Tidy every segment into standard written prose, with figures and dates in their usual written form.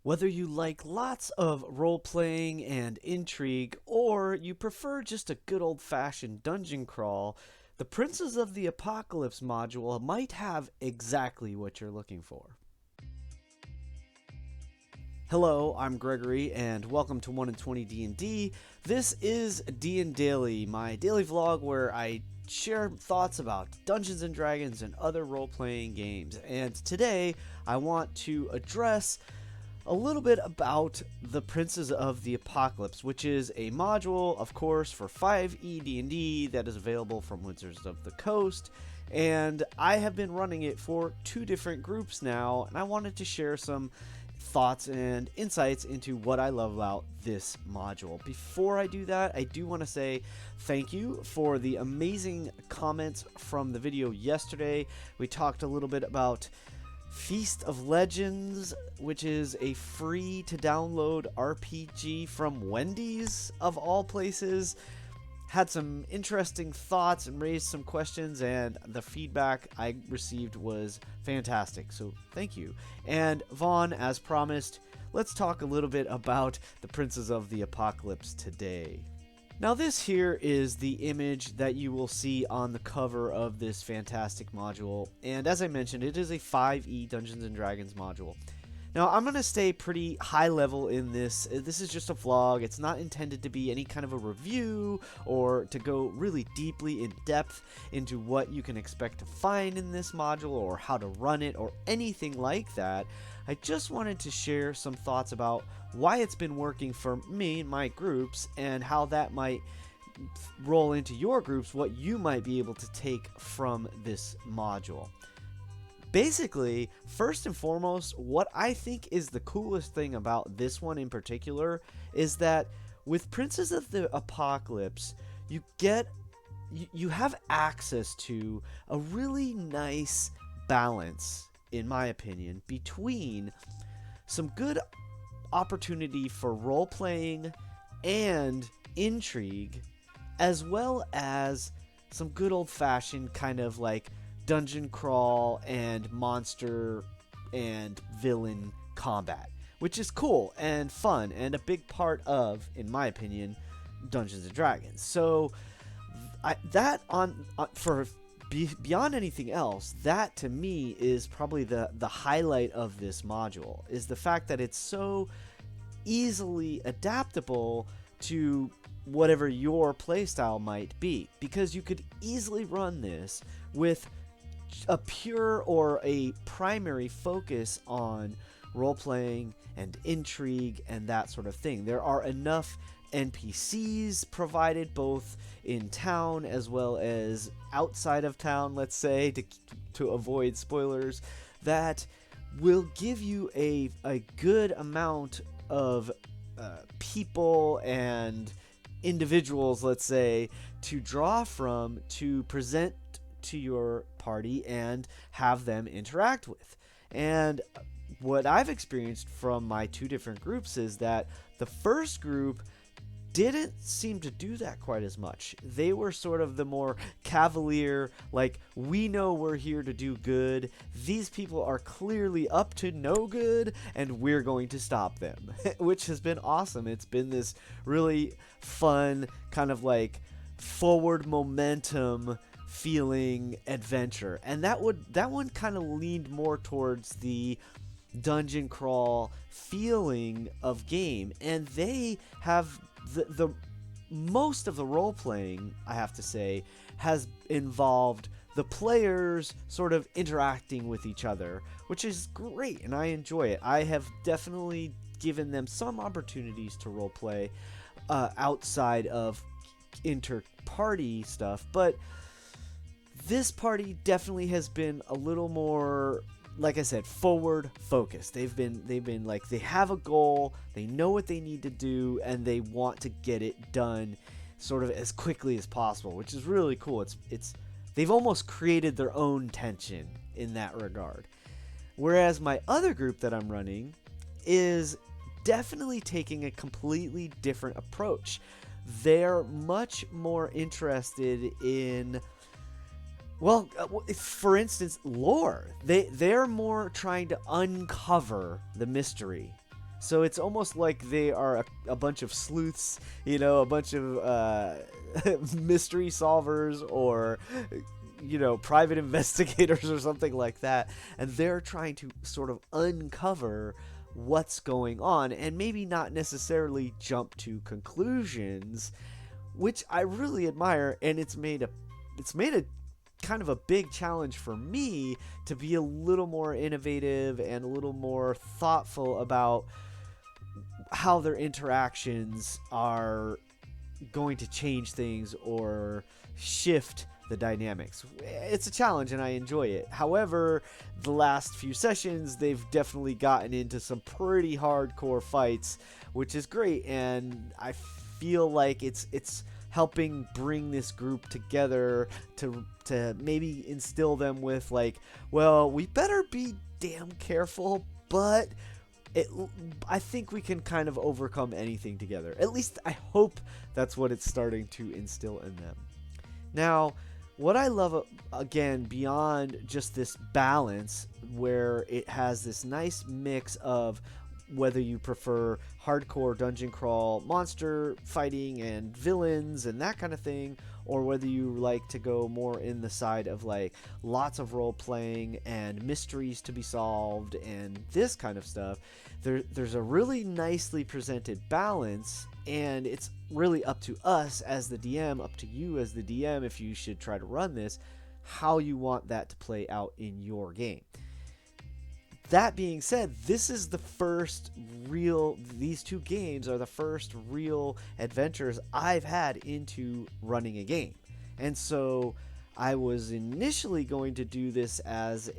Whether you like lots of role playing and intrigue, or you prefer just a good old fashioned dungeon crawl, the Princes of the Apocalypse module might have exactly what you're looking for. Hello, I'm Gregory, and welcome to 1 in 20 D&D. This is DnDaily, my daily vlog where I share thoughts about Dungeons & Dragons and other role-playing games. And today, I want to address a little bit about the Princes of the Apocalypse, which is a module, of course, for 5e D&D that is available from Wizards of the Coast. And I have been running it for 2 different groups now, and I wanted to share some thoughts and insights into what I love about this module. Before I do that, I do want to say thank you for the amazing comments from the video yesterday. We talked a little bit about Feast of Legends, which is a free to download RPG from Wendy's of all places. Had some interesting thoughts and raised some questions, and the feedback I received was fantastic, so thank you. And Vaughn, as promised, let's talk a little bit about the Princes of the Apocalypse today. Now this here is the image that you will see on the cover of this fantastic module, and as I mentioned, it is a 5e Dungeons & Dragons module. Now, I'm going to stay pretty high level in this. This is just a vlog. It's not intended to be any kind of a review or to go really deeply in depth into what you can expect to find in this module or how to run it or anything like that. I just wanted to share some thoughts about why it's been working for me and my groups and how that might roll into your groups, what you might be able to take from this module. Basically, first and foremost, what I think is the coolest thing about this one in particular is that with Princes of the Apocalypse, you have access to a really nice balance, in my opinion, between some good opportunity for role-playing and intrigue, as well as some good old-fashioned kind of like dungeon crawl and monster and villain combat, which is cool and fun and a big part of, in my opinion, Dungeons and Dragons. So beyond anything else, that to me is probably the highlight of this module, is the fact that it's so easily adaptable to whatever your playstyle might be, because you could easily run this with a pure or a primary focus on role-playing and intrigue and that sort of thing. There are enough NPCs provided both in town as well as outside of town, let's say, to avoid spoilers, that will give you a good amount of people and individuals, let's say, to draw from to present to your party and have them interact with. And what I've experienced from my 2 different groups is that the first group didn't seem to do that quite as much. They were sort of the more cavalier, like, we know we're here to do good. These people are clearly up to no good, and we're going to stop them, which has been awesome. It's been this really fun kind of like forward momentum feeling adventure, and that one kind of leaned more towards the dungeon crawl feeling of game, and they have the most of the role playing, I have to say, has involved the players sort of interacting with each other, which is great, and I enjoy it. I have definitely given them some opportunities to role play outside of inter-party stuff, but this party definitely has been a little more, like I said, forward focused. They've been like, they have a goal, they know what they need to do, and they want to get it done sort of as quickly as possible, which is really cool. It's they've almost created their own tension in that regard. Whereas my other group that I'm running is definitely taking a completely different approach. They're much more interested in, well, for instance, lore. They're more trying to uncover the mystery. So it's almost like they are a bunch of sleuths, a bunch of mystery solvers, or private investigators or something like that, and they're trying to sort of uncover what's going on and maybe not necessarily jump to conclusions, which I really admire. And it's made a kind of a big challenge for me to be a little more innovative and a little more thoughtful about how their interactions are going to change things or shift the dynamics. It's a challenge and I enjoy it. However, the last few sessions, they've definitely gotten into some pretty hardcore fights, which is great, and I feel like it's helping bring this group together to maybe instill them with, like, well, we better be damn careful, but I think we can kind of overcome anything together. At least I hope that's what it's starting to instill in them. Now, what I love, again, beyond just this balance, where it has this nice mix of whether you prefer hardcore dungeon crawl, monster fighting, and villains, and that kind of thing, or whether you like to go more in the side of, like, lots of role-playing and mysteries to be solved and this kind of stuff, there's a really nicely presented balance, and it's really up to us as the DM, up to you as the DM, if you should try to run this, how you want that to play out in your game. That being said, this is the first real, these two games are the first real adventures I've had into running a game. And so I was initially going to do this as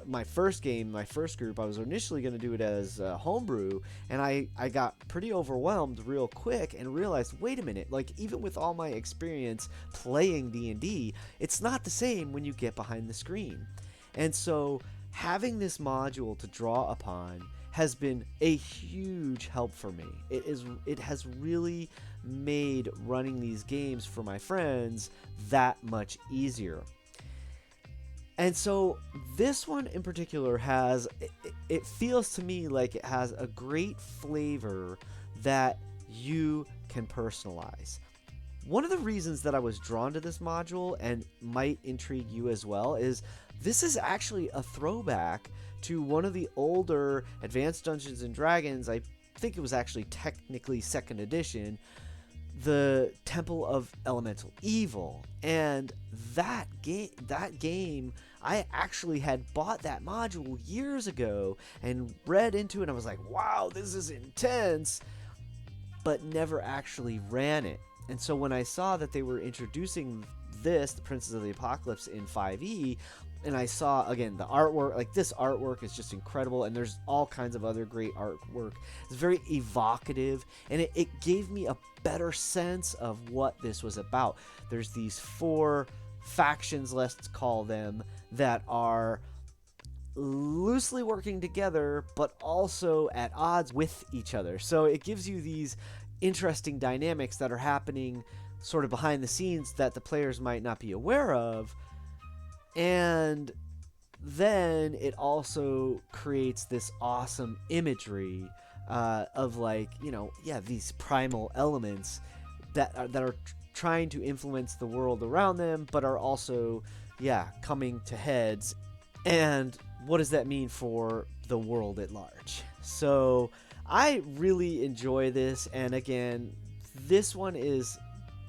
my first game, my first group, I was initially going to do it as a homebrew, and I got pretty overwhelmed real quick and realized, wait a minute, like, even with all my experience playing D&D, it's not the same when you get behind the screen. And so having this module to draw upon has been a huge help for me. It has really made running these games for my friends that much easier. And so this one in particular it feels to me like it has a great flavor that you can personalize. One of the reasons that I was drawn to this module, and might intrigue you as well, is this is actually a throwback to one of the older Advanced Dungeons & Dragons. I think it was actually technically 2nd edition, the Temple of Elemental Evil. And that game, I actually had bought that module years ago and read into it, and I was like, wow, this is intense, but never actually ran it. And so when I saw that they were introducing this, the Princes of the Apocalypse, in 5e, and I saw, again, the artwork, like, this artwork is just incredible, and there's all kinds of other great artwork. It's very evocative, and it gave me a better sense of what this was about. There's these 4 factions, let's call them, that are loosely working together, but also at odds with each other. So it gives you these interesting dynamics that are happening sort of behind the scenes that the players might not be aware of. And then it also creates this awesome imagery of, like, these primal elements that are trying to influence the world around them, but are also, coming to heads. And what does that mean for the world at large? So I really enjoy this, and again, this one is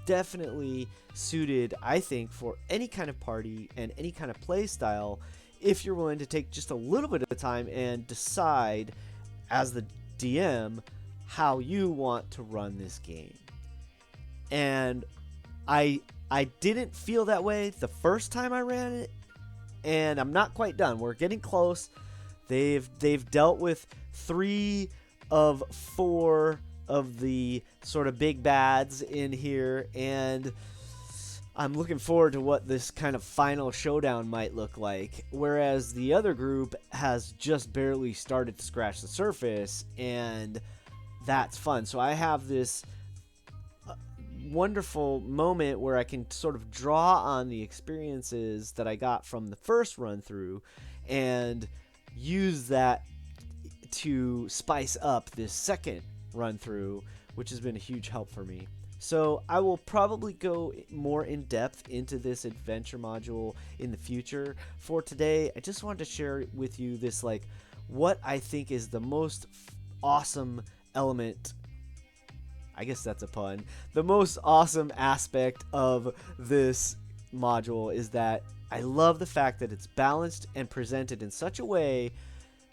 definitely suited, I think, for any kind of party and any kind of play style, if you're willing to take just a little bit of time and decide, as the DM, how you want to run this game. And I didn't feel that way the first time I ran it, and I'm not quite done. We're getting close. They've dealt with 3 of 4 of the sort of big bads in here, and I'm looking forward to what this kind of final showdown might look like, whereas the other group has just barely started to scratch the surface, and that's fun. So I have this wonderful moment where I can sort of draw on the experiences that I got from the first run through and use that to spice up this second run through, which has been a huge help for me. So I will probably go more in depth into this adventure module in the future. For today, I just wanted to share with you this, like, what I think is the most awesome element. I guess that's a pun. The most awesome aspect of this module is that I love the fact that it's balanced and presented in such a way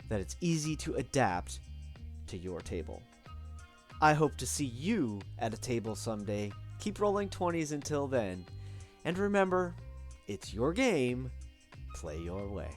that it's easy to adapt to your table. I hope to see you at a table someday. Keep rolling 20s until then. And remember, it's your game. Play your way.